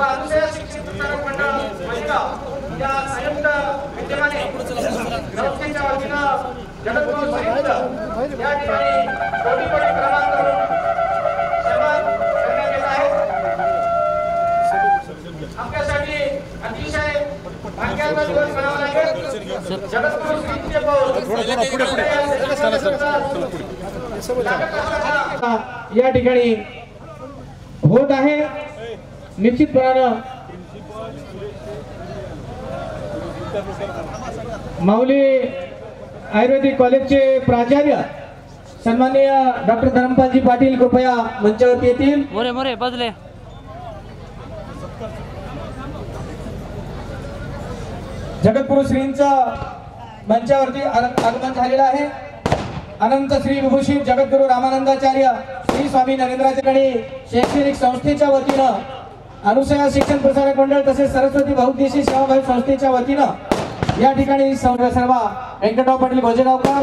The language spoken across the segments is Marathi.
अनुसया शिक्षण प्रसारक मंडळ महिला या संयुक्त विद्यमाने संस्थेच्या वतीनं जगद्गुरू श्रींचं या ठिकाणी कोटी क्रमांक सन्मान करण्यात येत आहे। आमच्यासाठी अतिशय भाग्याचा दिवस म्हणावा लागेल। जगद्गुरू श्रींचे पाऊल या ठिकाणी होत आहे। निश्चितपणाने माऊली आयुर्वेदिक कॉलेजचे प्राचार्य सन्माननीय डॉक्टर धर्मपालजी पाटील कृपया मंचावरती येतील। मोरे मोरे बदले जगद्गुरू श्रींचं मंचावरती आगमन झालेलं आहे। अनंत श्री विभूषित जगद्गुरू रामानंदाचार्य श्री स्वामी नरेंद्राचरणी शैक्षणिक संस्थेच्या वतीनं अनुसया शिक्षण प्रसारक मंडळ तसेच सरस्वती बहुउद्देशीय सेवाभावी संस्थेच्या वतीनं या ठिकाणी सर्व व्यंकटराव पाटील गोजेगावकर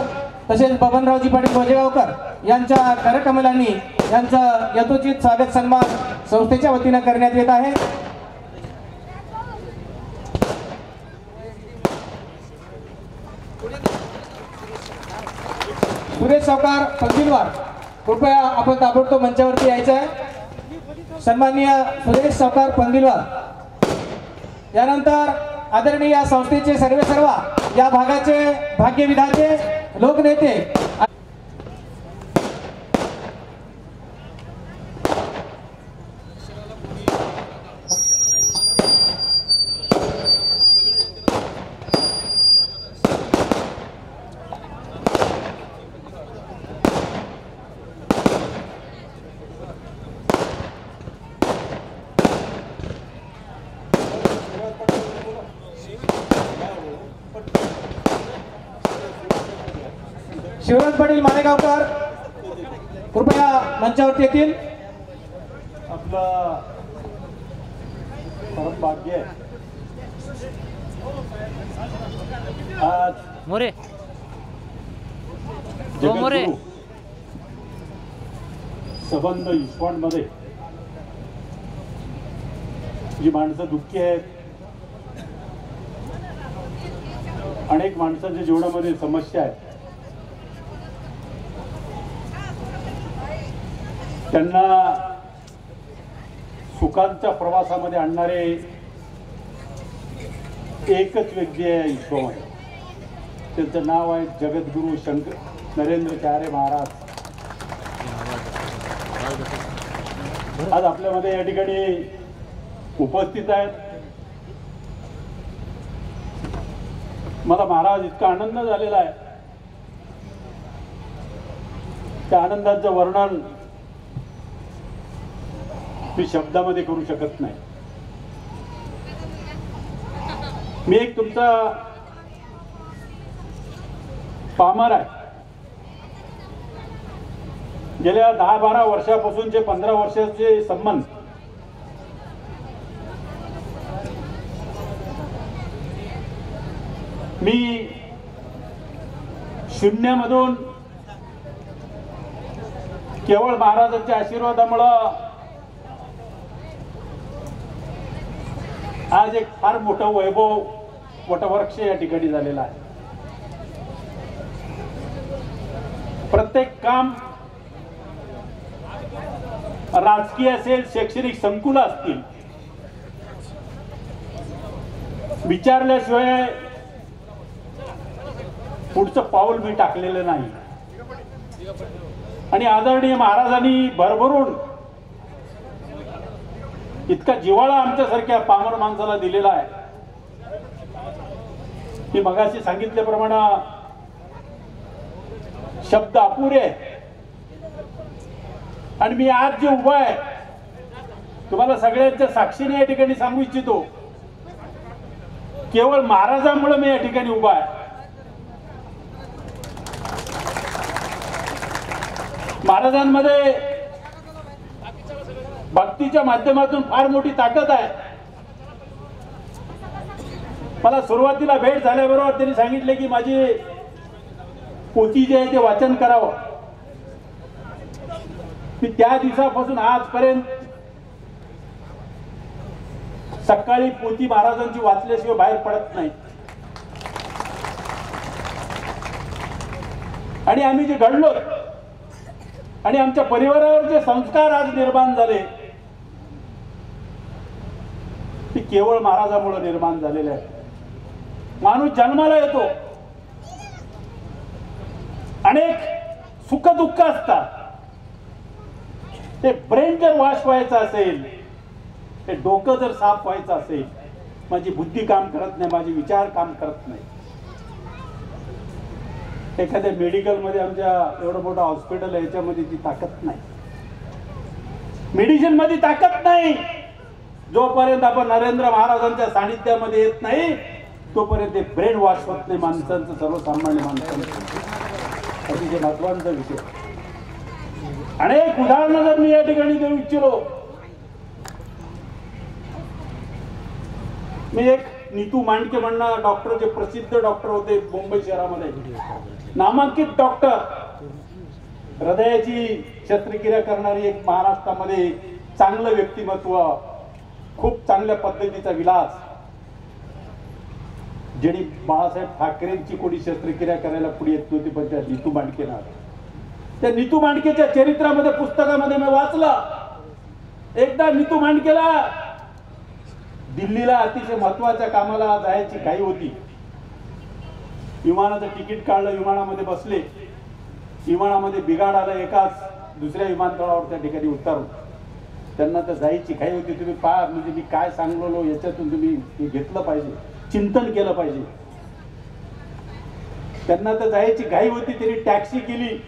तसेच बबनरावजी पाटील गोजेगावकर यांच्या करकमलांनी यांचं यथोचित स्वागत सन्मान संस्थेच्या वतीनं करण्यात येत आहे। सुरेश सावकार पंदिलवार कृपया आपण ताबडतोब मंचावरती यायचं आहे। सन्माननीय सुरेश सावकार पंदिलवार यानंतर आदरणीय या संस्थेचे सर्व या भागाचे भाग्यविधाते लोकनेते शिवराज पाटील मालेगावकर कृपया मंचावरती येतील। आपला परम भाग्य आज मोरे मोरे संबंध इस्कॉन मध्ये जी माणसं दुःखी आहेत, अनेक माणसांच्या जीवनामध्ये समस्या आहेत, त्यांना सुखांच्या प्रवासामध्ये आणणारे एकच व्यक्ती आहे ईश्वरमय। त्यांचं नाव आहे जगद्गुरू नरेंद्राचार्य महाराज। आज आपल्यामध्ये या ठिकाणी उपस्थित आहेत। मला महाराज इतका आनंद झालेला आहे, त्या आनंदाचं वर्णन मी शब्दामध्ये करू शकत नाही। मी एक तुमचा पामर आहे। गेल्या 10-12 वर्षापासूनचे 15 वर्षाचे संबंध मी शून्यामधून केवळ महाराजांच्या आशीर्वादामुळे आज एक फार मोठा वैभव वटवृक्ष या ठिकाणी झालेला आहे। प्रत्येक काम राजकीय असेल, शैक्षणिक संकुल असतील, विचारल्याशिवाय पुढचं पाऊल मी टाकलेलं नाही। आणि आदरणीय महाराजांनी भरभरून इतका जिव्हाळा आमच्यासारख्या पामर माणसाला दिलेला आहे। मी मगाशी सांगितल्याप्रमाणे शब्द अपुरे आणि मी आज जे उभा आहे तुम्हाला सगळ्यांच्या साक्षीने या ठिकाणी सांगू इच्छितो, केवळ महाराजांमुळे मी या ठिकाणी उभा आहे। महाराजांमध्ये भक्तीच्या माध्यमातून फार मोठी ताकद आहे। मला सुरुवातीला भेट झाल्याबरोबर त्यांनी सांगितले की माझी पोथी जे आहे ते वाचन करावं। मी त्या दिवसापासून आजपर्यंत सकाळी पोथी महाराजांची वाचल्याशिवाय बाहेर पडत नाही. आणि आम्ही जे घडलो आणि आमच्या परिवारावर जे संस्कार आज निर्माण झाले ते केवळ महाराजामुळे निर्माण झालेले आहे. माणूस जन्माला येतो, अनेक सुख दुःख असतात. ते ब्रेन जर वॉश व्हायचं असेल, ते डोकं जर साफ व्हायचं असेल, माझी बुद्धी काम करत नाही, माझे विचार काम करत नाही. एखाद्या मेडिकल मध्ये आमच्या एवढं मोठं हॉस्पिटल आहे, याच्यामध्ये ती ताकद नाही, मेडिसिन मध्ये ताकद नाही. जोपर्यंत आपण नरेंद्र महाराजांच्या सानिध्यामध्ये येत नाही तोपर्यंत ब्रेन वॉश होत नाही माणसांचं, सर्वसामान्य माणसांचं. अतिशय महत्वाचा विषय. अनेक उदाहरणं जर मी या ठिकाणी देऊ इच्छितो, मी एक नीतू मांडके म्हणणार डॉक्टर, जे प्रसिद्ध डॉक्टर होते मुंबई शहरामध्ये, नामांकित डॉक्टर, हृदयाची शस्त्रक्रिया करणारी एक महाराष्ट्रामध्ये चांगलं व्यक्तिमत्व, खूप चांगल्या पद्धतीचा विलास, ज्यांनी बाळासाहेब ठाकरेंची कोणी शस्त्रक्रिया करायला पुढे येत नव्हती, पण त्या नीतू मांडके नाव. त्या नीतू मांडकेच्या चरित्रामध्ये पुस्तकामध्ये मी वाचलं, एकदा नीतू मांडकेला दिल्लीला अतिशय महत्वाच्या कामाला जायची घाई होती. विमानाचं तिकीट काढलं, विमानामध्ये बसले, विमानामध्ये बिघाड आला, एकाच दुसऱ्या विमानतळावर त्या ठिकाणी उतरलो. त्यांना तर जायची घाई होती. तुम्ही पहा, म्हणजे मी काय सांगलो याच्यातून तुम्ही हे घेतलं पाहिजे, चिंतन केलं पाहिजे. त्यांना तर जायची घाई होती, त्यांनी टॅक्सी केली,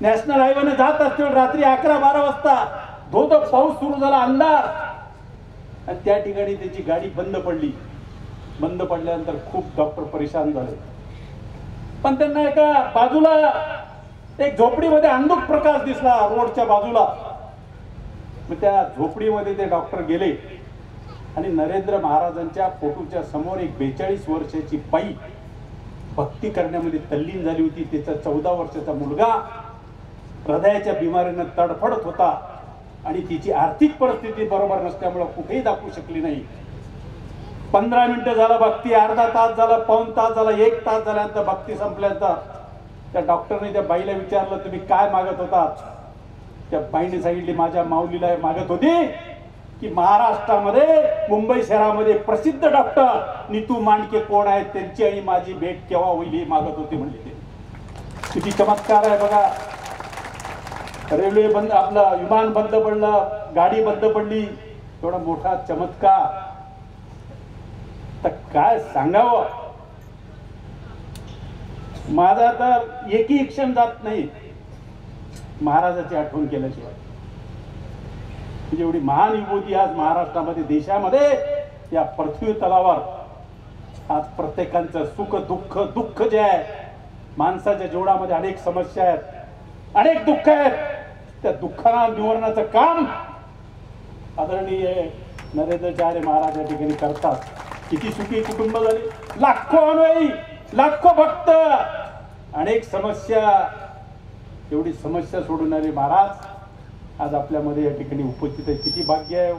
नॅशनल हायवेने जात असते रात्री 11-12 वाजता, धो पाऊस सुरू झाला, अंधार, आणि त्या ठिकाणी त्याची गाडी बंद पडली. बंद पडल्यानंतर खूप डॉक्टर परेशान झाले. पण त्यांना एका बाजूला एक झोपडीमध्ये अंधुक प्रकाश दिसला रोडच्या बाजूला. मग त्या झोपडीमध्ये ते डॉक्टर गेले आणि नरेंद्र महाराजांच्या फोटोच्या समोर एक 42 वर्षाची बाई भक्ती करण्यामध्ये तल्लीन झाली होती. त्याचा 14 वर्षाचा मुलगा हृदयाच्या बिमारीनं तडफडत होता आणि तिची आर्थिक परिस्थिती बरोबर नसल्यामुळे कुठेही दाखवू शकली नाही. 15 मिनिटं झाला भक्ती, अर्धा तास झाला, पाऊण तास झाला, 1 तास झाल्यानंतर भक्ती संपल्यानंतर त्या डॉक्टरने त्या बाईला विचारलं, तुम्ही काय मागत होतात? त्या बाईने सांगितली, माझ्या माऊलीला मागत होती की महाराष्ट्रामध्ये मुंबई शहरामध्ये प्रसिद्ध डॉक्टर नीतू मांडके कोण आहेत, त्यांची आणि माझी भेट केव्हा होईल हे मागत होती. म्हणजे किती चमत्कार आहे बघा. रेल्वे बंद, आपलं विमान बंद पडलं, गाडी बंद पडली, एवढा मोठा चमत्कार. तर काय सांगावं, माझा तर एकही क्षण जात नाही महाराजाची आठवण केल्याशिवाय. म्हणजे एवढी महान विभूती आज महाराष्ट्रामध्ये, देशामध्ये, या पृथ्वी तलावर आज प्रत्येकांचं सुख दुःख, दुःख जे आहे माणसाच्या जीवनामध्ये, अनेक समस्या आहेत, अनेक दुःख आहेत, त्या दुःखाला निवारणाचं काम आदरणीय नरेंद्रचार्य महाराज या ठिकाणी करतात. किती सुखी कुटुंब झाले, लाखो अनुयायी, लाखो भक्त, अनेक समस्या, एवढी समस्या सोडवणारे महाराज आज आपल्यामध्ये या ठिकाणी उपस्थित आहे. किती भाग्य आहे.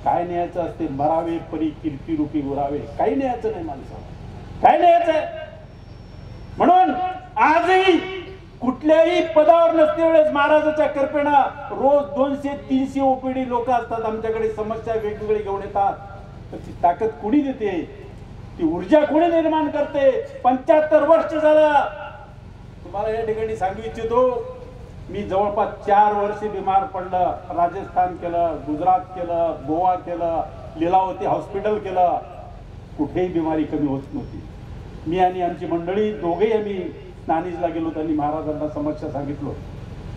काय न्यायचं असते, मरावे परी कीर्ती रूपी उरावे, काही न्यायचं नाही माणसाला, काय न्यायचं आहे. म्हणून आजही कुठल्याही पदावर नसते वेळेस महाराजाच्या कृपेनं रोज 200-300 ओपीडी लोक असतात आमच्याकडे, समस्या वेगवेगळी घेऊन येतात. तर ती ताकद कुणी देते, ती ऊर्जा कुणी निर्माण करते. 75 वर्ष झालं. तुम्हाला या ठिकाणी सांगू इच्छितो, मी जवळपास 4 वर्ष बिमार पडलं. राजस्थान केलं, गुजरात केलं, गोवा केलं, लीलावती हॉस्पिटल केलं, कुठेही बिमारी कमी होत नव्हती. मी आणि आमची मंडळी दोघेही आम्ही नाणीजला गेलो, त्यांनी महाराजांना समस्या सांगितलं.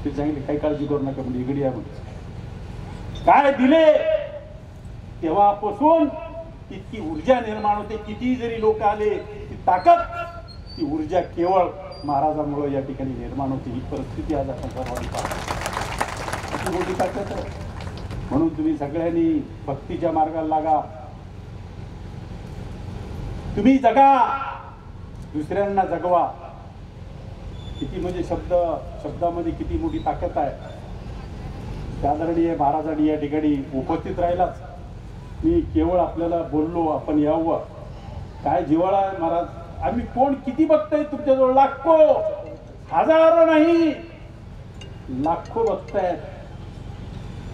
ते सांगितले, काही काळजी करू नका, म्हणजे इकडे या, म्हणजे काय दिले. तेव्हापासून इतकी ऊर्जा निर्माण होते. किती जरी लोक आले, ती ताकद, ती ऊर्जा केवळ महाराजांमुळे या ठिकाणी निर्माण होती. ही परिस्थिती आज आपण सर्वांनी पाहतो. किती मोठी ताकद आहे. म्हणून तुम्ही सगळ्यांनी भक्तीच्या मार्गाला लागा, तुम्ही जगा, दुसऱ्यांना जगवा. किती म्हणजे शब्दामध्ये किती मोठी ताकद आहे. आदरणीय महाराजांनी या ठिकाणी उपस्थित राहिलाच. मी केवळ आपल्याला बोललो आपण यावं. काय जिव्हाळा आहे महाराज. आम्ही कोण किती बघताय तुमच्याजवळ, लाखो हजारो नाही लाखो बघतायत.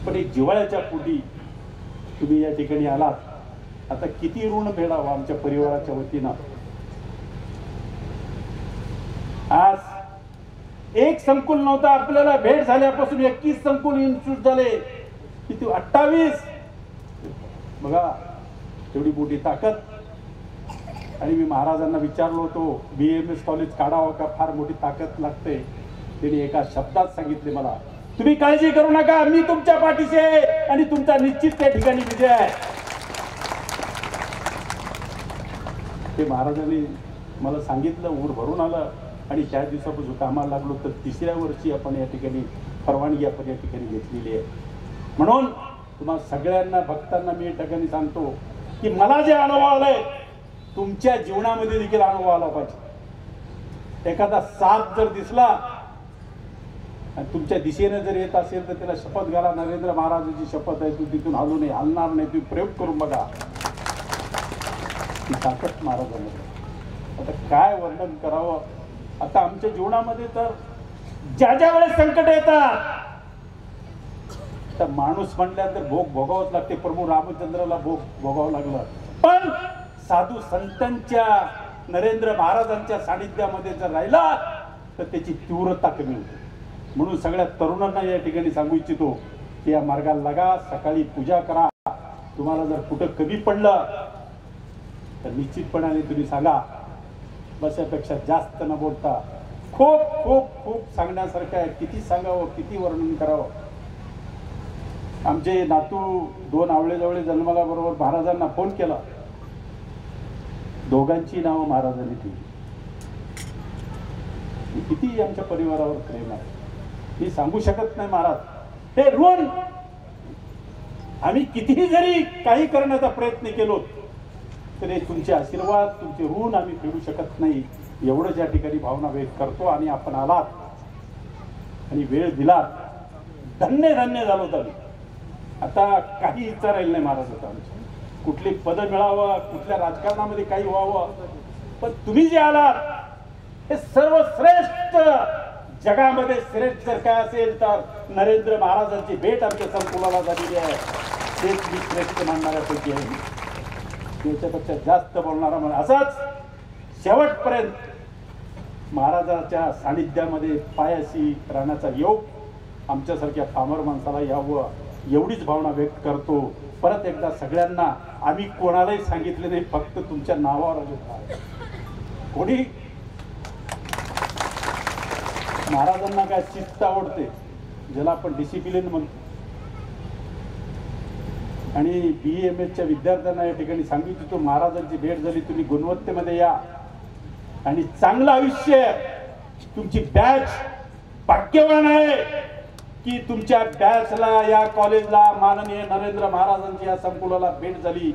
पण एक जिव्हाळ्याच्या पोटी तुम्ही या ठिकाणी आलात. आता किती ऋण फेडावं आमच्या परिवाराच्या वतीनं. आज एक संकुल नव्हता आपल्याला, भेट झाल्यापासून 21 संकुल इन्स्टिट्यूट झाले. किती 28 बघा, तेवढी मोठी ताकद. आणि मी महाराजांना विचारलो होतो BMS कॉलेज काढावं का, फार मोठी ताकद लागते. त्यांनी एका शब्दात सांगितले मला, तुम्ही काळजी करू नका, मी तुमच्या पाठीशी आहे आणि तुमचा निश्चित त्या ठिकाणी विजय आहे. ते महाराजांनी मला सांगितलं, ऊर भरून आलं. आणि त्या दिवसापासून कामाला लागलो तर 3ऱ्या वर्षी आपण या ठिकाणी परवानगी आपण या ठिकाणी घेतलेली आहे. म्हणून तुम्हाला सगळ्यांना भक्तांना मी या ठिकाणी सांगतो की मला जे अनुभव आलाय तुमच्या जीवनामध्ये देखील अनुभव आला पाहिजे. एखादा साप जर दिसला आणि तुमच्या दिशेने जर येत असेल तर त्याला शपथ घाला, नरेंद्र महाराजांची शपथ आहे, तू तिथून हलू नये, हलणार नाही, तुम्ही प्रयोग करून बघा. ती ताकद महाराजांमध्ये. आता काय वर्णन करावं. आता आमच्या जीवनामध्ये तर ज्या वेळेस संकट येतात तर माणूस म्हटल्यानंतर भोग भोगावंच लागते. प्रभू रामचंद्राला भोग भोगावं लागलं, पण साधू संतांच्या नरेंद्र महाराजांच्या सानिध्यामध्ये जर राहिला तर त्याची तीव्रता कमी होते. म्हणून सगळ्या तरुणांना या ठिकाणी सांगू इच्छितो की या मार्गाला लागा, सकाळी पूजा करा. तुम्हाला जर कुठं कमी पडलं तर निश्चितपणाने तुम्ही सांगा. बस यापेक्षा जास्त न बोलता खूप खूप खूप सांगण्यासारखं आहे. किती सांगावं, किती वर्णन करावं. आमचे नातू 2 आवळे जन्माला बरोबर महाराजांना फोन केला. दोघांची नावं महाराजांनी ठेवली. किती आमच्या परिवारावर प्रेम आहे मी सांगू शकत नाही महाराज. हे ऋण आम्ही कितीही जरी काही करण्याचा प्रयत्न केलो तर हे तुमचे आशीर्वाद, तुमचे ऋण आम्ही फेडू शकत नाही. एवढंच या ठिकाणी भावना व्यक्त करतो. आणि आपण आलात आणि वेळ दिलात, धन्य धन्य झालो. तर आता काही इच्छा राहील नाही महाराज. आता आमची कुठली पदं मिळावं, कुठल्या राजकारणामध्ये काही व्हावं, पण तुम्ही जे आलात हे सर्वश्रेष्ठ, जगामध्ये श्रेष्ठ जर काय असेल तर नरेंद्र महाराजांची भेट आमच्या संकुलाला झालेली आहे. तेच मी श्रेष्ठ मानणाऱ्यापैकी आहे. त्याच्यापेक्षा जास्त बोलणारा म्हणून असाच शेवटपर्यंत महाराजांच्या सानिध्यामध्ये पायाशी राहण्याचा योग आमच्यासारख्या पामर माणसाला यावं, एवढीच भावना व्यक्त करतो. परत एकदा सगळ्यांना आम्ही कोणालाही सांगितले नाही, फक्त तुमच्या नावावर आले. कोणी महाराजांना काय शिस्त आवडते, ज्याला आपण डिसिप्लिन म्हणतो. आणि BMSच्या विद्यार्थ्यांना या ठिकाणी सांगू इच्छितो, महाराजांची भेट झाली, तुम्ही गुणवत्तेमध्ये या आणि चांगलं आयुष्य. तुमची बॅच भाग्यवान आहे की तुमच्या बॅचला, या कॉलेजला माननीय नरेंद्र महाराजांची या संकुलाला भेट झाली.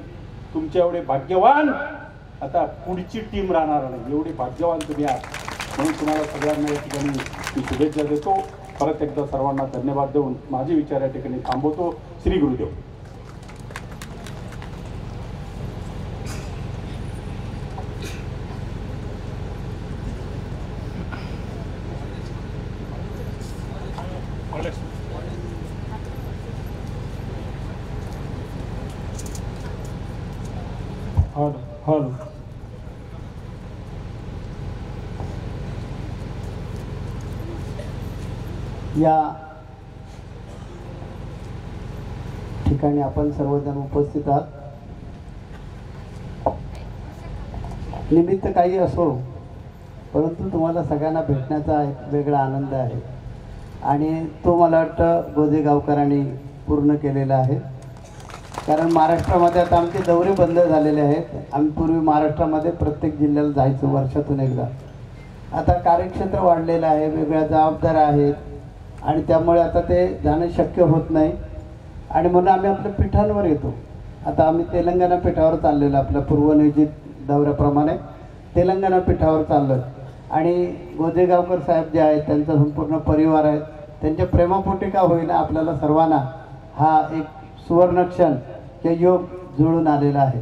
तुमच्या एवढे भाग्यवान आता पुढची टीम राहणार नाही, एवढे भाग्यवान तुम्ही आहात. म्हणून तुम्हाला सगळ्यांना या ठिकाणी मी शुभेच्छा देतो. परत एकदा सर्वांना धन्यवाद देऊन माझे विचार या ठिकाणी थांबवतो. श्री गुरुदेव. हॉल या ठिकाणी आपण सर्वजण उपस्थित आहात. निमित्त काही असो, परंतु तुम्हाला सगळ्यांना भेटण्याचा एक वेगळा आनंद आहे आणि तो मला वाटतं गोजेगावकरांनी पूर्ण केलेला आहे. कारण महाराष्ट्रामध्ये आता आमचे दौरे बंद झालेले आहेत. आम्ही पूर्वी महाराष्ट्रामध्ये प्रत्येक जिल्ह्याला जायचो वर्षातून एकदा. आता कार्यक्षेत्र वाढलेलं आहे, वेगळ्या जबाबदाऱ्या आहेत आणि त्यामुळे आता ते जाणं शक्य होत नाही. आणि म्हणून आम्ही आपल्या पीठांवर येतो. आता आम्ही तेलंगणा पीठावर चाललेलो, आपल्या पूर्वनियोजित दौऱ्याप्रमाणे तेलंगणा पीठावर चाललो. आणि गोजेगावकर साहेब जे आहेत त्यांचा संपूर्ण परिवार आहे, त्यांच्या प्रेमापोटी का होईना आपल्याला सर्वांना हा एक सुवर्णक्षण किंवा योग जुळून आलेला आहे.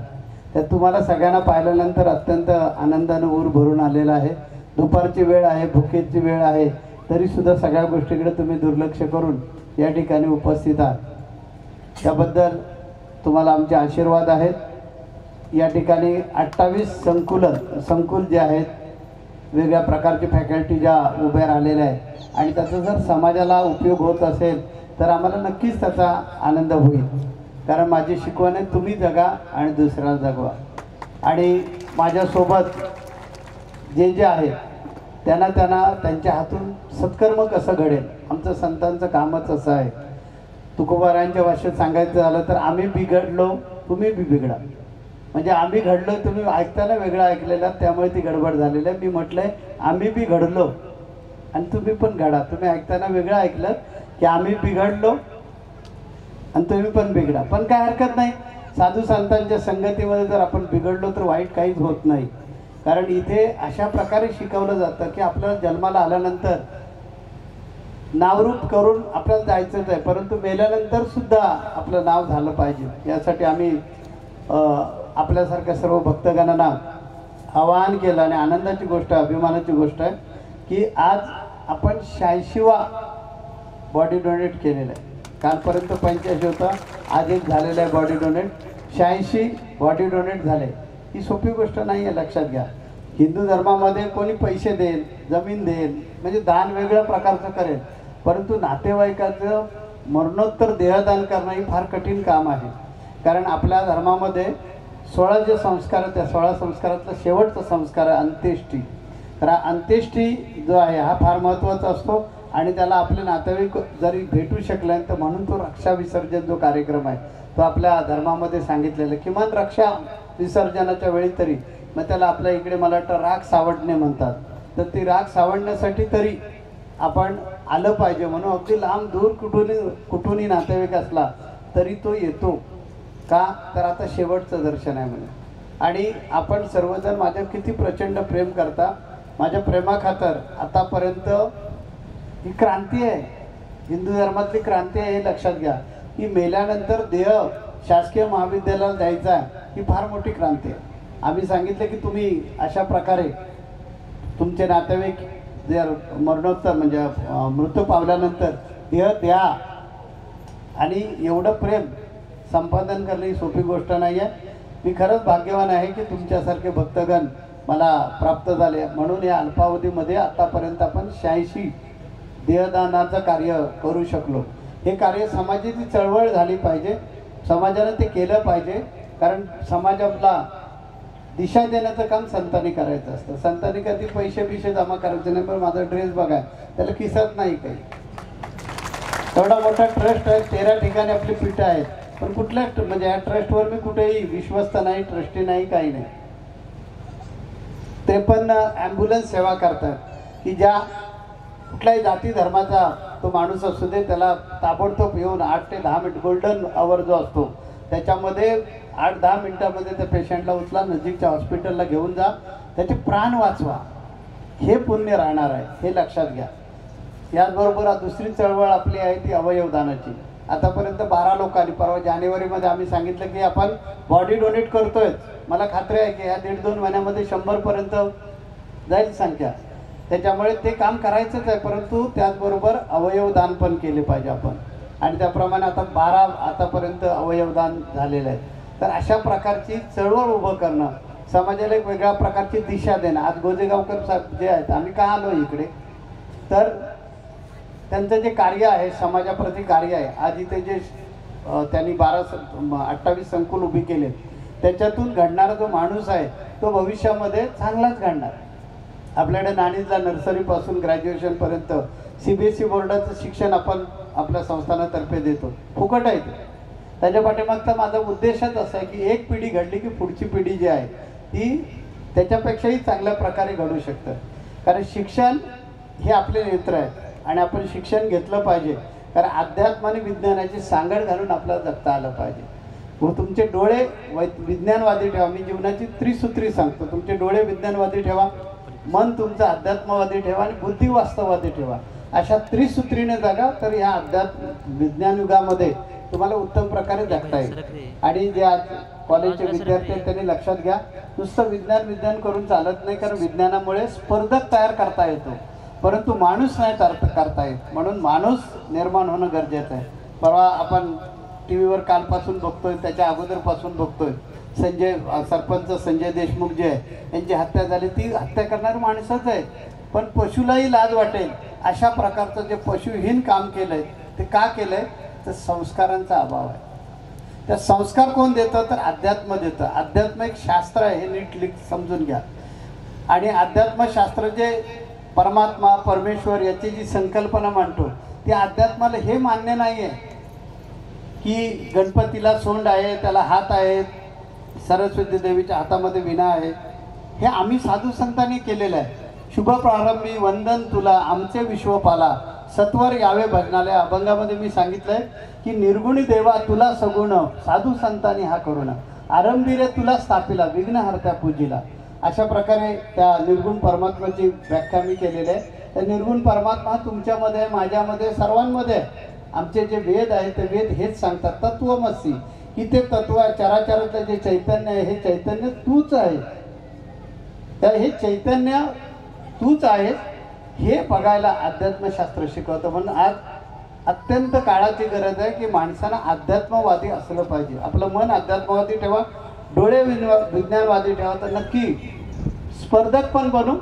त्यात तुम्हाला सगळ्यांना पाहिल्यानंतर अत्यंत आनंदानं ऊर भरून आलेला आहे. दुपारची वेळ आहे, भुकेची वेळ आहे, तरीसुद्धा सगळ्या गोष्टीकडे तुम्ही दुर्लक्ष करून या ठिकाणी उपस्थित आहात. त्याबद्दल तुम्हाला आमचे आशीर्वाद आहेत. या ठिकाणी 28 संकुल जे आहेत, वेगळ्या प्रकारचे फॅकल्टी ज्या उभ्या राहिलेल्या आहेत आणि त्याचा जर समाजाला उपयोग होत असेल तर आम्हाला नक्कीच त्याचा आनंद होईल. कारण माझी शिकवण आहे, तुम्ही जगा आणि दुसऱ्याला जगवा. आणि माझ्यासोबत जे आहेत त्यांना त्यांच्या हातून सत्कर्म कसं घडेल, आमचं संतांचं कामच असं आहे. तुकोबारायांच्या भाषेत सांगायचं झालं तर आम्ही बिघडलो तुम्ही बी बिघडा. म्हणजे आम्ही घडलो, तुम्ही ऐकताना वेगळं ऐकलेलं, त्यामुळे ती गडबड झालेली आहे. मी म्हटलंय आम्ही बी घडलो आणि तुम्ही पण घडा. तुम्ही ऐकताना वेगळं ऐकलं की आम्ही बिघडलो आणि तुम्ही पण बिघडा. पण काय हरकत नाही, साधू संतांच्या संगतीमध्ये जर आपण बिघडलो तर वाईट काहीच होत नाही. कारण इथे अशा प्रकारे शिकवलं जातं की आपल्याला जन्माला आल्यानंतर नावरूप करून आपल्याला जायचंच आहे, परंतु मेल्यानंतर सुद्धा आपलं नाव झालं पाहिजे. यासाठी आम्ही आपल्यासारख्या सर्व भक्तगणांना आवाहन केलं आणि आनंदाची गोष्ट आहे, अभिमानाची गोष्ट आहे की आज आपण 86वा बॉडी डोनेट केलेला आहे. कालपर्यंत 85 होता, आज एक झालेला आहे बॉडी डोनेट. 86 बॉडी डोनेट झाले. ही सोपी गोष्ट नाही आहे, लक्षात घ्या. हिंदू धर्मामध्ये कोणी पैसे देईल, जमीन देईल, म्हणजे दान वेगळ्या प्रकारचं करेल, परंतु नातेवाईकाचं मरणोत्तर देहदान करणं ही फार कठीण काम आहे. कारण आपल्या धर्मामध्ये 16 जे संस्कार आहेत त्या 16 संस्कारातला शेवटचा संस्कार आहे अंत्येष्टी. तर अंत्येष्टी जो आहे हा फार महत्त्वाचा असतो आणि त्याला आपले नातेवाईक जरी भेटू शकले तर म्हणून तो रक्षा विसर्जन जो कार्यक्रम आहे तो आपल्या धर्मामध्ये सांगितलेला. किमान रक्षा विसर्जनाच्या वेळी तरी, मग त्याला आपल्या इकडे मला वाटतं राख सावडणे म्हणतात, तर ती राख सावडण्यासाठी तरी आपण आलं पाहिजे. म्हणून अगदी लांब दूर कुठूनही नातेवाईक असला तरी तो येतो. का तर आता शेवटचं दर्शन आहे म्हणून. आणि आपण सर्वजण माझ्यावर किती प्रचंड प्रेम करता. माझ्या प्रेमाखातर आतापर्यंत ही क्रांती आहे, हिंदू धर्मातली क्रांती आहे, हे लक्षात घ्या. की मेल्यानंतर देह शासकीय महाविद्यालयाला द्यायचा आहे, ही फार मोठी क्रांती आहे. आम्ही सांगितलं की तुम्ही अशा प्रकारे तुमचे नातेवाईक जर मरणोत्तर म्हणजे मृत्यू पावल्यानंतर देह द्या. आणि एवढं प्रेम संपादन करणं ही सोपी गोष्ट नाही आहे. मी खरंच भाग्यवान आहे की तुमच्यासारखे भक्तगण मला प्राप्त झाले. म्हणून या अल्पावधीमध्ये आतापर्यंत आपण 86 देहदानाचं कार्य करू शकलो. हे कार्य समाजाची चळवळ झाली पाहिजे, समाजाने ते केलं पाहिजे. कारण समाजाला दिशा देण्याचं काम संतांनी करायचं असतं. संतांनी कधी पैसे जमा करायचे नाही. पण माझा ड्रेस बघा, त्याला किसात नाही काही. एवढा मोठा ट्रस्ट आहे, 13 ठिकाणी आपली पीठं आहेत, पण कुठल्या म्हणजे या ट्रस्टवर मी कुठेही विश्वस्त नाही, ट्रस्टी नाही, काही नाही. ते पण ॲम्ब्युलन्स सेवा करतात की ज्या कुठल्याही जाती धर्माचा तो माणूस असू दे, त्याला ताबडतोब येऊन 8 ते 10 मिनिट गोल्डन आवर जो असतो त्याच्यामध्ये 8-10 मिनिटामध्ये त्या पेशंटला उचला, नजीकच्या हॉस्पिटलला घेऊन जा, त्याचे प्राण वाचवा. हे पुण्य राहणार आहे, हे लक्षात घ्या. याचबरोबर दुसरी चळवळ आपली आहे ती अवयवदानाची. आतापर्यंत 12 लोकांनी, परवा जानेवारीमध्ये आम्ही सांगितलं की आपण बॉडी डोनेट करतोय. मला खात्री आहे की या 1.5-2 महिन्यामध्ये 100पर्यंत जाईल संख्या. त्याच्यामुळे ते काम करायचंच आहे, परंतु त्याचबरोबर अवयवदान पण केले पाहिजे आपण. आणि त्याप्रमाणे आता 12 आतापर्यंत अवयवदान झालेलं आहे. तर अशा प्रकारची चळवळ उभं करणं, समाजाला एक वेगळ्या प्रकारची दिशा देणं. आज गोजेगावकर साहेब जे आहेत, आम्ही का आलो इकडे, तर त्यांचं जे कार्य आहे समाजाप्रती कार्य आहे. आज इथे जे त्यांनी 28 संकुल उभी केलेत, त्याच्यातून घडणारा जो माणूस आहे तो भविष्यामध्ये चांगलाच घडणार. आपल्याकडे नाणीजला नर्सरीपासून ग्रॅज्युएशनपर्यंत CBSE बोर्डाचं शिक्षण आपण आपल्या संस्थानातर्फे देतो, फुकट आहे ते. त्याच्या पाठीमागचा माझा उद्देशच असा आहे की एक पिढी घडली की पुढची पिढी जी आहे ती त्याच्यापेक्षाही चांगल्या प्रकारे घडू शकतं. कारण शिक्षण हे आपले नेत्र आहे आणि आपण शिक्षण घेतलं पाहिजे. कारण अध्यात्म आणि विज्ञानाची सांगड घालून आपल्याला जगता आलं पाहिजे. व तुमचे डोळे विज्ञानवादी ठेवा. मी जीवनाची त्रिसूत्री सांगतो, तुमचे डोळे विज्ञानवादी ठेवा, मन तुमचं अध्यात्मवादी ठेवा आणि बुद्धी वास्तववादी ठेवा. अशा त्रिसूत्रीने जगा, तर ह्या अध्यात्म विज्ञान युगामध्ये तुम्हाला उत्तम प्रकारे जगता येईल. आणि जे आज कॉलेजचे विद्यार्थी आहेत त्यांनी लक्षात घ्या, नुसतं विज्ञान विज्ञान करून चालत नाही, कारण विज्ञानामुळे स्पर्धक तयार करता येतो परंतु माणूस नाही करता येत. म्हणून माणूस निर्माण होणं गरजेचं आहे. परवा आपण टी व्हीवर कालपासून बघतोय, त्याच्या अगोदरपासून बघतोय, सरपंच संजय देशमुख जे आहे यांची हत्या झाली, ती हत्या करणारी माणसंच आहे. पण पशुलाही लाज वाटेल अशा प्रकारचं जे पशुहीन काम केलंय ते का केलंय, तर संस्कारांचा अभाव आहे. त्या संस्कार कोण देतं, तर अध्यात्म देतं. अध्यात्म एक शास्त्र आहे, हे नीट समजून घ्या. आणि अध्यात्मशास्त्र जे परमात्मा परमेश्वर याची जी संकल्पना मांडतो, त्या अध्यात्माला हे मान्य नाही आहे की गणपतीला सोंड आहे, त्याला हात आहेत, सरस्वती देवीच्या हातामध्ये विणा आहे. हे आम्ही साधू संतांनी केलेलं आहे. शुभ प्रारंभी वंदन तुला आमचे विश्वपाला, सत्वर यावे भजनालय. अभंगामध्ये मी सांगितलंय की निर्गुणी देवा तुला सगुण, साधू संतांनी हा करुणा, आरंभी रे तुला स्थापिला, विघ्नहर्त्या पूजिला. अशा प्रकारे त्या निर्गुण परमात्म्याची व्याख्या मी केलेली आहे. त्या निर्गुण परमात्मा तुमच्यामध्ये, माझ्यामध्ये, सर्वांमध्ये. आमचे जे वेद आहेत ते वेद हेच सांगतात, तत्वमसी, की ते तत्व चराचरातलं जे चैतन्य आहे, हे चैतन्य तूच आहे. तर हे चैतन्य तूच आहेस हे बघायला अध्यात्मशास्त्र शिकवतं. म्हणून आज अत्यंत काळाची गरज आहे की माणसानं अध्यात्मवादी असलं पाहिजे. आपलं मन अध्यात्मवादी ठेवा, डोळे विज्ञानवादी ठेवा, तर नक्की स्पर्धक पण बनू.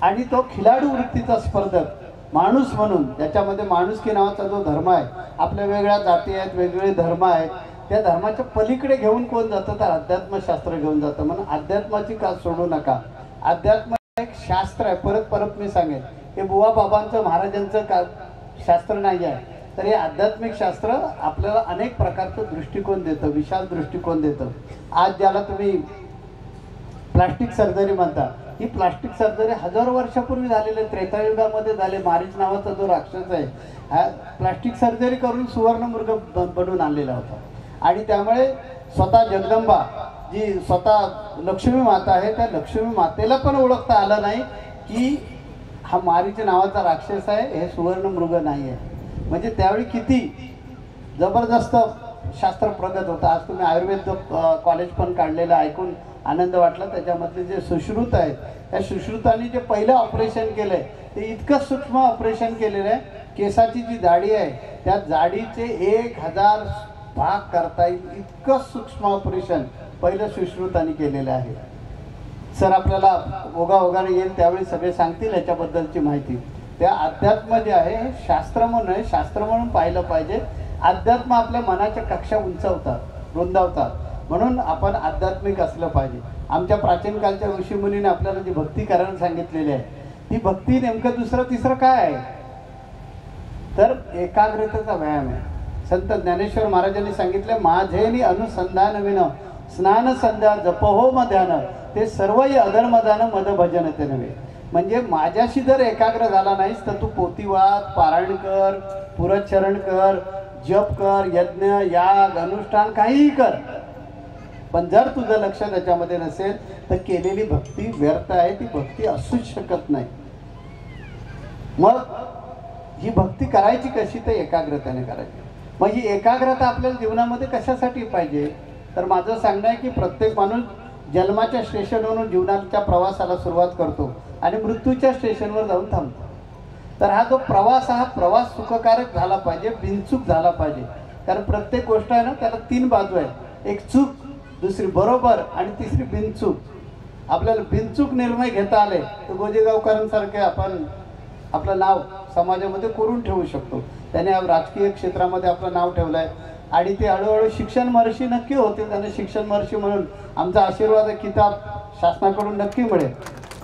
आणि तो खिलाडू वृत्तीचा स्पर्धक माणूस म्हणून, त्याच्यामध्ये माणुसकी नावाचा जो धर्म आहे, आपल्या वेगळ्या जाती आहेत, वेगवेगळे धर्म आहेत, त्या धर्माच्या पलीकडे घेऊन कोण जातं, तर अध्यात्मशास्त्र घेऊन जातं. म्हणून अध्यात्माची का सोडू नका. अध्यात्म एक शास्त्र आहे. परत मी सांगेन, हे बुवा बाबांचं महाराजांचं का शास्त्र नाही आहे, तर हे आध्यात्मिक शास्त्र आपल्याला अनेक प्रकारचं दृष्टिकोन देतं, विशाल दृष्टिकोन देतं. आज ज्याला तुम्ही प्लास्टिक सर्जरी म्हणता, ही प्लास्टिक सर्जरी हजारो वर्षापूर्वी झालेली आहे. त्रेतायुगामध्ये झाले. मारीच नावाचा जो राक्षस आहे, हा प्लास्टिक सर्जरी करून सुवर्णमृग बनवून आणलेला होता. आणि त्यामुळे स्वतः जगदंबा जी स्वतः लक्ष्मी माता आहे, त्या लक्ष्मी मातेला पण ओळखता आलं नाही की हा मारीच नावाचा राक्षस आहे, हे सुवर्णमृग नाही आहे. म्हणजे त्यावेळी किती जबरदस्त शास्त्र प्रगत होतं. आज तुम्ही आयुर्वेद कॉलेज पण काढलेलं ऐकून आनंद वाटला. त्याच्यामधले जे सुश्रुत आहेत, त्या सुश्रुतांनी जे पहिलं ऑपरेशन केलं आहे ते इतकं सूक्ष्म ऑपरेशन केलेलं आहे. केसाची जी जाडी आहे त्या जाडीचे 1000 भाग करता येईल इतकं सूक्ष्म ऑपरेशन पहिलं सुश्रुतांनी केलेलं आहे. सर आपल्याला ओघाने येईल त्यावेळी सगळे सांगतील याच्याबद्दलची माहिती. त्या अध्यात्म जे आहे हे शास्त्र म्हणून आहे, शास्त्र म्हणून पाहिलं पाहिजे. अध्यात्म आपल्या मनाच्या कक्षा उंचावतात, रुंदावतात. म्हणून आपण आध्यात्मिक असलं पाहिजे. आमच्या प्राचीन कालच्या ऋषीमुनीने आपल्याला जी भक्ती करायला सांगितलेली आहे, ती भक्ती नेमकं दुसरं तिसरं काय आहे, तर एकाग्रतेचा व्यायाम आहे. संत ज्ञानेश्वर महाराजांनी सांगितलं, माझेनी अनुसंधान विन स्नान संध्या जपहोम ध्यान, ते सर्वही अधर्मदान मद भजन ते नव्हे. म्हणजे माझ्याशी जर एकाग्र झाला नाहीस तर तू पोथीवाद, पारायण कर, पुरच्चरण कर, जप कर, यज्ञ याग अनुष्ठान काहीही कर, पण जर तुझं लक्ष त्याच्यामध्ये नसेल तर केलेली भक्ती व्यर्थ आहे. ती भक्ती असूच शकत नाही. मग ही भक्ती करायची कशी, तर एकाग्रतेने करायची. मग ही एकाग्रता आपल्याला जीवनामध्ये कशासाठी पाहिजे, तर माझं सांगणं आहे की प्रत्येक माणूस जन्माच्या स्टेशनवरून जीवनाच्या प्रवासाला सुरुवात करतो आणि मृत्यूच्या स्टेशनवर जाऊन थांबतो. तर हा जो प्रवास, हा प्रवास सुखकारक झाला पाहिजे, बिनचूक झाला पाहिजे. कारण प्रत्येक गोष्ट आहे ना, त्याला 3 बाजू आहे. एक चूक, दुसरी बरोबर आणि तिसरी बिनचूक. आपल्याला बिनचूक निर्णय घेता आले तर गोजेगावकरांसारखे आपण आपलं नाव समाजामध्ये करून ठेवू शकतो. त्याने राजकीय क्षेत्रामध्ये आपलं नाव ठेवलं आहे आणि ते हळूहळू शिक्षण महर्षी नक्की होतील. त्यांना शिक्षण महर्षी म्हणून आमचा आशीर्वाद किताब शासनाकडून नक्की मिळेल.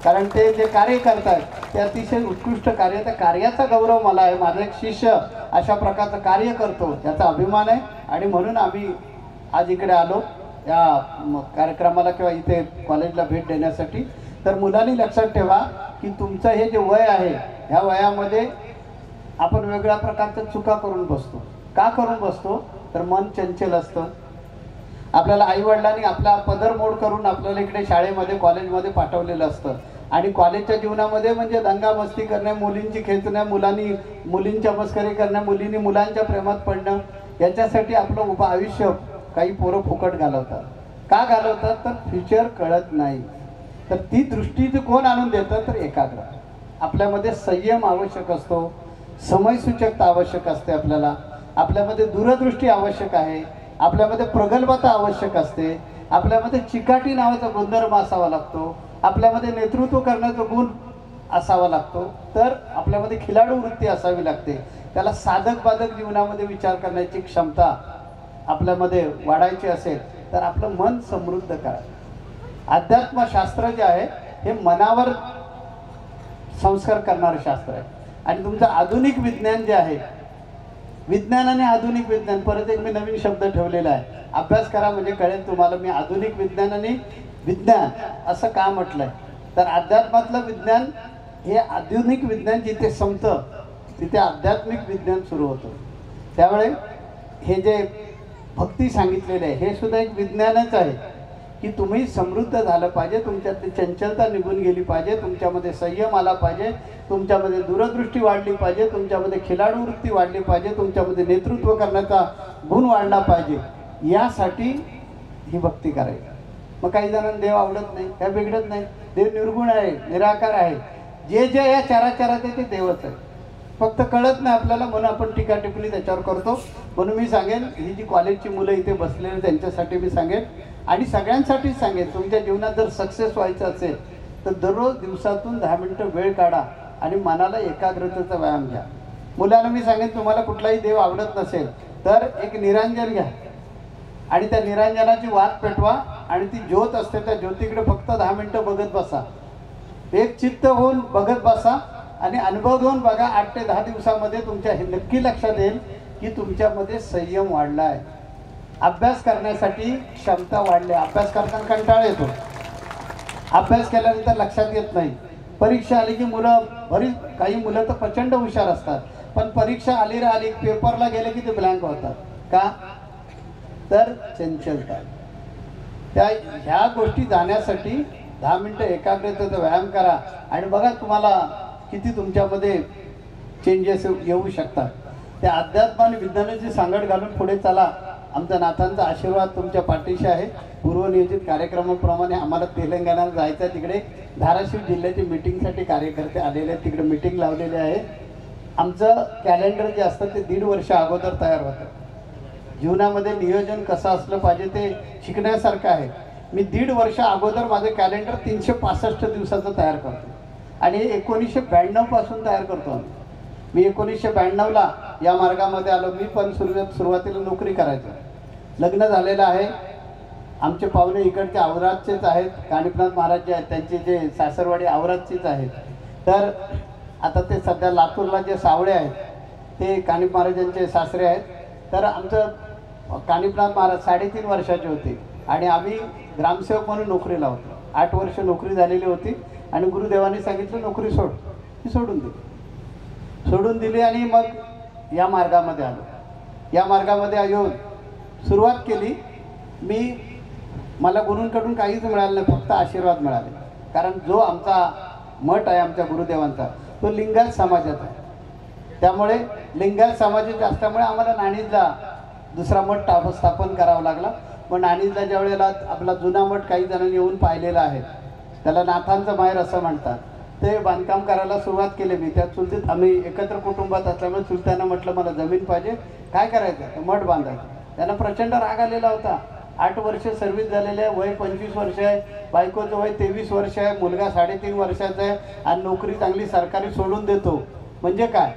कारण ते जे कार्य करतात ते अतिशय उत्कृष्ट कार्य. त्या कार्याचा गौरव मला आहे. माझा एक शिष्य अशा प्रकारचं कार्य करतो याचा अभिमान आहे. आणि म्हणून आम्ही आज इकडे आलो या कार्यक्रमाला किंवा इथे कॉलेजला भेट देण्यासाठी. तर मुलांनी लक्षात ठेवा की तुमचं हे जे वय आहे, ह्या वयामध्ये आपण वेगळ्या प्रकारच्या चुका करून बसतो. का करून बसतो, तर मन चंचल असतं. आपल्याला आईवडिलांनी आपला पदरमोड करून आपल्याला इकडे शाळेमध्ये कॉलेजमध्ये पाठवलेलं असतं. आणि कॉलेजच्या जीवनामध्ये म्हणजे दंगा मस्ती करणे, मुलींची खेचणे, मुलांनी मुलींच्या मस्करी करणे, मुलींनी मुलांच्या प्रेमात पडणं, याच्यासाठी आपलं उभं आयुष्य काही पोरं फुकट घालवतात. का घालवतात तर फ्युचर कळत नाही. तर ती दृष्टी कोण आणून देतं तर एकाग्र. आपल्यामध्ये संयम आवश्यक असतो, समयसूचकता आवश्यक असते, आपल्यामध्ये दूरदृष्टी आवश्यक आहे, आपल्यामध्ये प्रगल्भता आवश्यक असते, आपल्यामध्ये चिकाटी नावाचा गुणधर्म असावा लागतो, आपल्यामध्ये नेतृत्व करण्याचा गुण असावा लागतो, तर आपल्यामध्ये खिलाडू वृत्ती असावी लागते. त्याला साधक बाधक जीवनामध्ये विचार करण्याची क्षमता आपल्यामध्ये वाढायची असेल तर आपलं मन समृद्ध करा. अध्यात्मशास्त्र जे आहे हे मनावर संस्कार करणारं शास्त्र आहे. आणि तुमचं आधुनिक विज्ञान जे आहे, विज्ञान आणि आधुनिक विज्ञान, परत एक मी नवीन शब्द ठेवलेला आहे, अभ्यास करा म्हणजे कळेल तुम्हाला. मी आधुनिक विज्ञान आणि विज्ञान असं का म्हटलंय तर अध्यात्मातलं विज्ञान हे आधुनिक विज्ञान जिथे संपतं तिथे आध्यात्मिक विज्ञान सुरू होतं. त्यामुळे हे जे भक्ती सांगितलेले आहे हे सुद्धा एक विज्ञानच आहे की तुम्ही समृद्ध झालं पाहिजे, तुमच्यातली चंचलता निघून गेली पाहिजे, तुमच्यामध्ये संयम आला पाहिजे, तुमच्यामध्ये दूरदृष्टी वाढली पाहिजे, तुमच्यामध्ये खिलाडू वृत्ती वाढली पाहिजे, तुमच्यामध्ये नेतृत्व करण्याचा गुण वाढला पाहिजे. यासाठी ही भक्ती करायची. मग काही जणांना देव आवडत नाही, काय बिघडत नाही, देव निर्गुण आहे, निराकार आहे, जे जे या चराचरात आहे ते देवच आहे, फक्त कळत नाही आपल्याला म्हणून आपण टीका टिप्पणी त्याच्यावर करतो. म्हणून मी सांगेन ही जी कॉलेजची मुलं इथे बसलेली त्यांच्यासाठी मी सांगेन आणि सगळ्यांसाठीच सांगेन, तुमच्या जीवनात जर सक्सेस व्हायचं असेल तर दररोज दिवसातून 10 मिनिटं वेळ काढा आणि मनाला एकाग्रतेचा व्यायाम घ्या. मुलांना मी सांगेन तुम्हाला कुठलाही देव आवडत नसेल तर एक निरांजन घ्या आणि त्या निरांजनाची वात पेटवा आणि ती ज्योत असते त्या ज्योतीकडे फक्त 10 मिनिटं बघत बसा. एक चित्त होऊन बघत बसा आणि अनुभव घेऊन बघा. 8 ते 10 दिवसामध्ये तुमच्या हे नक्की लक्षात येईल की तुमच्यामध्ये संयम वाढला आहे. अभ्यास करण्यासाठी क्षमता वाढली. अभ्यास करताना कंटाळा येतो, अभ्यास केल्यानंतर लक्षात येत नाही. परीक्षा आली की काही मुलं तर प्रचंड हुशार असतात, पण परीक्षा आली पेपरला गेले की ते ब्लँक होतात. का तर चंचलता. ह्या गोष्टी जाण्यासाठी 10 मिनिटं एकाग्रतेचा व्यायाम करा आणि बघा तुम्हाला किती तुमच्यामध्ये चेंजेस येऊ शकतात. त्या अध्यात्म आणि विज्ञानाची सांगड घालून पुढे चला. आमचा नाथांचा आशीर्वाद तुमच्या पाठीशी आहे. पूर्वनियोजित कार्यक्रमाप्रमाणे आम्हाला तेलंगणाला जायचं आहे. तिकडे धाराशिव जिल्ह्याची मीटिंगसाठी कार्यकर्ते आलेले आहेत, तिकडे मीटिंग लावलेली आहे. आमचं कॅलेंडर जे असतं ते 1.5 वर्ष अगोदर तयार होतं. जीवनामध्ये नियोजन कसं असलं पाहिजे ते शिकण्यासारखं आहे. मी 1.5 वर्ष अगोदर माझं कॅलेंडर 365 दिवसाचं तयार करतो आणि 1992 पासून तयार करतो आम्ही. मी 1992ला या मार्गामध्ये आलो. मी पण सुरुवातीला नोकरी करायचो. लग्न झालेलं आहे. आमचे पाहुणे इकडचे औरादचेच आहेत. कानिपनाथ महाराज जे आहेत त्यांचे जे सासरवाडी औरादचीच आहेत. तर आता ते सध्या लातूरला जे सावळे आहेत ते कानिप महाराजांचे सासरे आहेत. तर आमचं कानिपनाथ महाराज 3.5 वर्षाचे होते आणि आम्ही ग्रामसेवक म्हणून नोकरीला होतो. 8 वर्ष नोकरी झालेली होती आणि गुरुदेवांनी सांगितलं नोकरी सोड. ती सोडून दिली आणि मग या मार्गामध्ये आलो. या मार्गामध्ये येऊन सुरुवात केली. मला गुरूंकडून काहीच मिळालं नाही, फक्त आशीर्वाद मिळाले. कारण जो आमचा मठ आहे आमच्या गुरुदेवांचा तो लिंगायत समाजाचा आहे. त्यामुळे लिंगायत समाजाच्या असल्यामुळे आम्हाला नाणीजला दुसरा मठ स्थापन करावा लागला. पण नाणीजला ज्या वेळेला आपला जुना मठ काही जणांनी येऊन पाहिलेला आहे, त्याला नाथांचं माहेर असं म्हणतात, ते बांधकाम करायला सुरुवात केली. मी त्या चुलतीत आम्ही एकत्र कुटुंबात असल्यामुळे चुलत्यांना म्हटलं मला जमीन पाहिजे, काय करायचं, मठ बांधायचं. त्यांना प्रचंड राग आलेला होता. 8 वर्ष सर्व्हिस झालेले आहे, वय 25 वर्ष आहे, बायकोचं वय 23 वर्ष आहे, मुलगा 3.5 वर्षाचा आहे आणि नोकरी चांगली सरकारी सोडून देतो म्हणजे काय.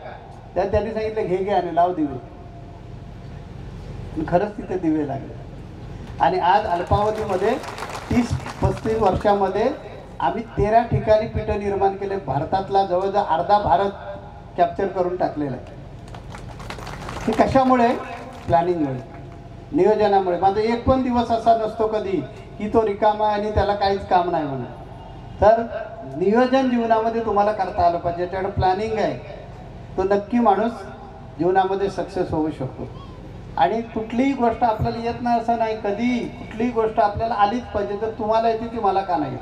त्यांनी सांगितलं घे आणि लाव दिवे. खरंच तिथे दिवे लागले आणि आज अल्पावधीमध्ये 30-35 वर्षामध्ये आम्ही 13 ठिकाणी पीठं निर्माण केले. भारतातला जवळजवळ अर्धा भारत कॅप्चर करून टाकलेला आहे. हे कशामुळे? प्लॅनिंगमुळे, नियोजनामुळे. माझा एक पण दिवस असा नसतो कधी की तो रिकामा आणि त्याला काहीच काम नाही म्हणून. तर नियोजन जीवनामध्ये तुम्हाला करता आलं पाहिजे. त्याच्याकडे प्लॅनिंग आहे तो नक्की माणूस जीवनामध्ये सक्सेस होऊ शकतो. आणि कुठलीही गोष्ट आपल्याला येत नाही असं नाही, कधी कुठलीही गोष्ट आपल्याला आलीच पाहिजे. जर तुम्हाला येते ती मला का नाही,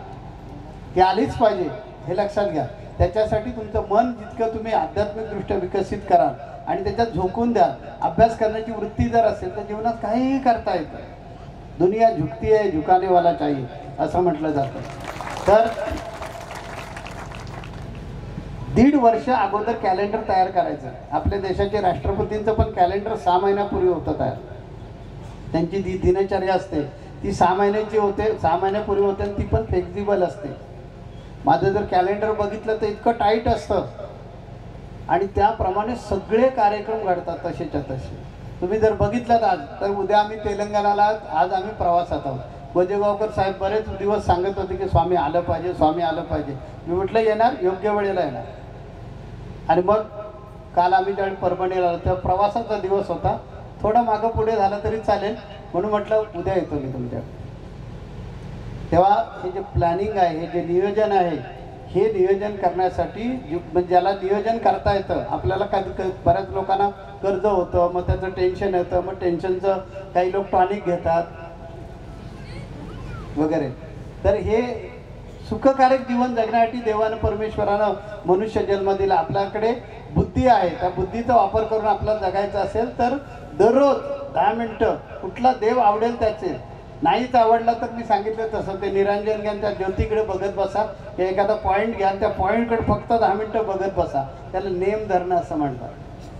ती आलीच पाहिजे हे लक्षात घ्या. त्याच्यासाठी तुमचं मन जितकं तुम्ही आध्यात्मिकदृष्ट्या विकसित कराल आणि त्याच्यात झोकून द्या, अभ्यास करण्याची वृत्ती जर असेल तर जीवनात काहीही करता येतं. दुनिया झुकती आहे, झुकाने वाला चाहिए असं म्हटलं जातं. तर 1.5 वर्ष अगोदर कॅलेंडर तयार करायचं. आपल्या देशाचे राष्ट्रपतींचं पण कॅलेंडर 6 महिन्यापूर्वी होतं तयार. त्यांची जी दिनचर्या असते ती 6 महिन्याची होते, 6 महिन्यापूर्वी होते आणि ती पण फ्लेक्झिबल असते. माझं जर कॅलेंडर बघितलं तर इतकं टाईट असतं आणि त्याप्रमाणे सगळे कार्यक्रम घडतात तसेच्या तसे. तुम्ही जर बघितलं आज तर उद्या आम्ही तेलंगणाला, आज आम्ही प्रवासात आहोत. गोजेगावकर साहेब बरेच दिवस सांगत होते की स्वामी आलं पाहिजे, स्वामी आलं पाहिजे. मी म्हटलं येणार, योग्य वेळेला येणार. आणि मग काल आम्ही ज्यावेळी परभणीला आलो तेव्हा प्रवासाचा दिवस होता, थोडं मागं पुढे झालं तरी चालेल म्हणून म्हटलं उद्या येतो मी तुमच्याकडे. तेव्हा हे जे प्लॅनिंग आहे, हे जे नियोजन आहे, हे नियोजन करण्यासाठी ज्याला नियोजन करता येतं, आपल्याला कधी बऱ्याच लोकांना कर्ज होतं, मग त्याचं टेन्शन येतं, मग टेन्शनचं काही लोक टॉनिक घेतात वगैरे. तर हे सुखकारक जीवन जगण्यासाठी देवानं परमेश्वरानं मनुष्य जन्म दिला. आपल्याकडे बुद्धी आहे, त्या बुद्धीचा वापर करून आपल्याला जगायचं असेल तर दररोज 10 मिनटं कुठला देव आवडेल त्याचे, नाहीच आवडला तर मी सांगितलं तसं ते निरंजन घ्या, त्या ज्योतीकडे बघत बसा, किंवा एखादा पॉईंट घ्या, त्या पॉईंटकडे फक्त 10 मिनटं बघत बसा. त्याला नेम धरणं असं म्हणतात.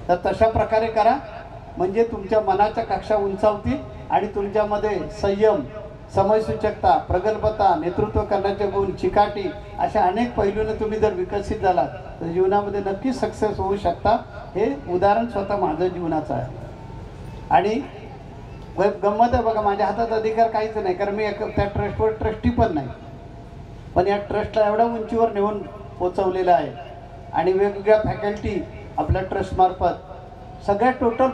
तर तशा प्रकारे करा, म्हणजे तुमच्या मनाच्या कक्षा उंचावतील आणि तुमच्यामध्ये संयम, समयसूचकता, प्रगल्भता, नेतृत्व करण्याचे गुण, चिकाटी अशा अनेक पैलूने तुम्ही जर विकसित झालात तर जीवनामध्ये नक्कीच सक्सेस होऊ शकता. हे उदाहरण स्वतः माझं जीवनाचं आहे. आणि गंमत आहे बघा, माझ्या हातात अधिकार काहीच नाही, कारण मी त्या ट्रस्टवर ट्रस्टी पण नाही. पण या ट्रस्टला एवढ्या उंचीवर नेऊन पोचवलेलं आहे आणि वेगवेगळ्या फॅकल्टी आपल्या ट्रस्टमार्फत सगळ्या टोटल